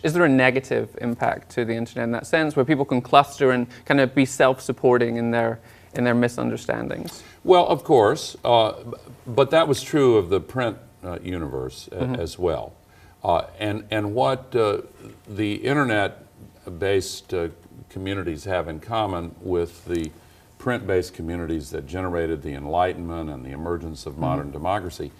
Is there a negative impact to the internet in that sense, where people can cluster and kind of be self-supporting in their misunderstandings? Well, of course, but that was true of the print universe as well. And what the internet-based communities have in common with the print-based communities that generated the Enlightenment and the emergence of modern democracy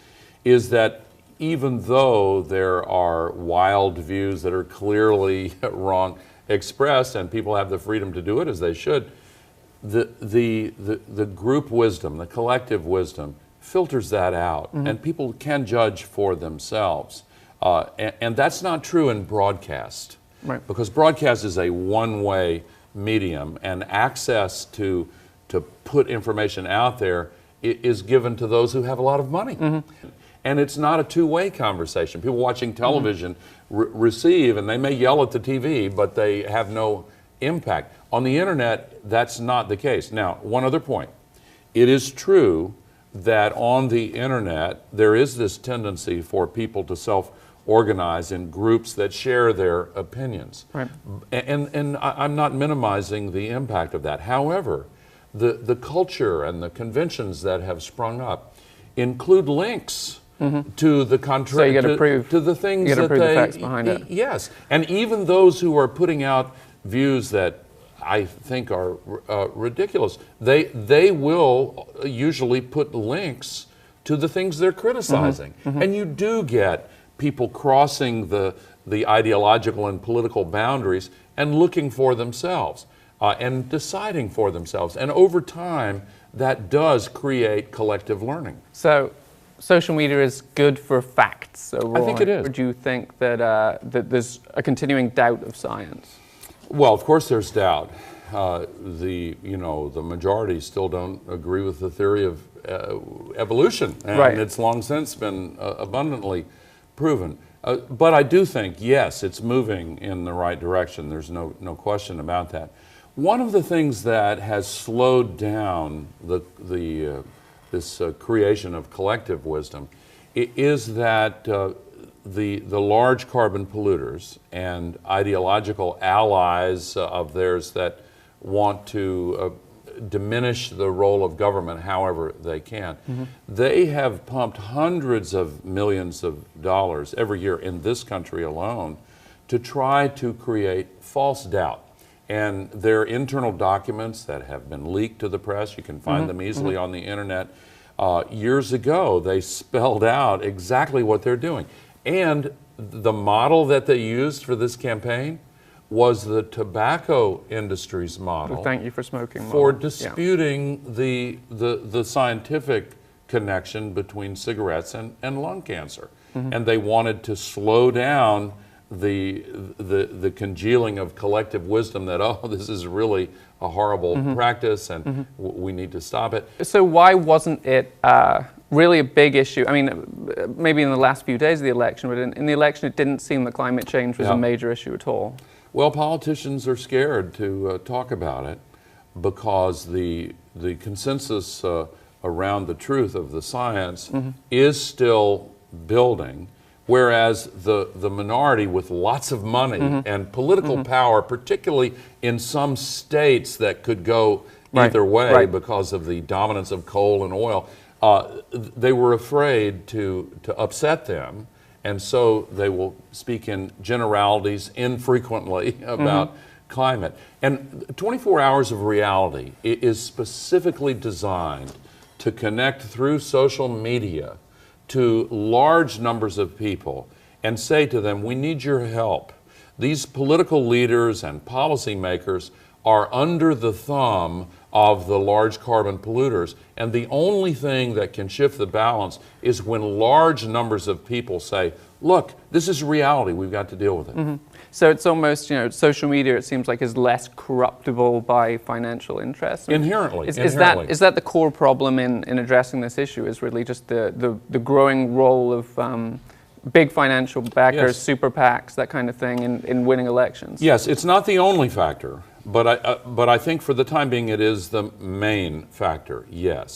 is that even though there are wild views that are clearly wrong expressed, and people have the freedom to do it as they should, the group wisdom, the collective wisdom, filters that out, and people can judge for themselves. And that's not true in broadcast, because broadcast is a one-way medium, and access to put information out there is given to those who have a lot of money. And it's not a two-way conversation. People watching television receive, and they may yell at the TV, but they have no impact. On the internet, that's not the case. Now, one other point. It is true that on the internet, there is this tendency for people to self-organize in groups that share their opinions. And I'm not minimizing the impact of that. However, the culture and the conventions that have sprung up include links to the contrary, to the things that the facts behind it. Yes, and even those who are putting out views that I think are ridiculous, they will usually put links to the things they're criticizing. And you do get people crossing the ideological and political boundaries and looking for themselves. And deciding for themselves. And over time, that does create collective learning. So, social media is good for facts overall? I think it is. Or do you think that, that there's a continuing doubt of science? Well, of course there's doubt. The majority still don't agree with the theory of evolution. And it's long since been abundantly proven. But I do think, yes, it's moving in the right direction. There's no question about that. One of the things that has slowed down this creation of collective wisdom is that the large carbon polluters and ideological allies of theirs that want to diminish the role of government however they can, they have pumped hundreds of millions of dollars every year in this country alone to try to create false doubt. And their internal documents that have been leaked to the press, you can find them easily on the internet. Years ago, they spelled out exactly what they're doing. And the model that they used for this campaign was the tobacco industry's model. Well, thank you for smoking. For disputing the scientific connection between cigarettes and lung cancer. And they wanted to slow down the congealing of collective wisdom that, oh, this is really a horrible practice and we need to stop it. So why wasn't it really a big issue? I mean, maybe in the last few days of the election, but in the election it didn't seem that climate change was a major issue at all. Well, politicians are scared to talk about it because the consensus around the truth of the science is still building. Whereas the minority with lots of money and political power, particularly in some states that could go either way because of the dominance of coal and oil, they were afraid to upset them. And so they will speak in generalities infrequently about climate. And 24 Hours of Reality is specifically designed to connect through social media to large numbers of people and say to them, we need your help. These political leaders and policymakers are under the thumb of the large carbon polluters, and the only thing that can shift the balance is when large numbers of people say, look, this is reality, we've got to deal with it. So it's almost, social media, it seems like, is less corruptible by financial interests. Inherently. Is that the core problem in addressing this issue, is really just the growing role of big financial backers, super PACs, that kind of thing, in winning elections? Yes, it's not the only factor, but I think for the time being it is the main factor, yes.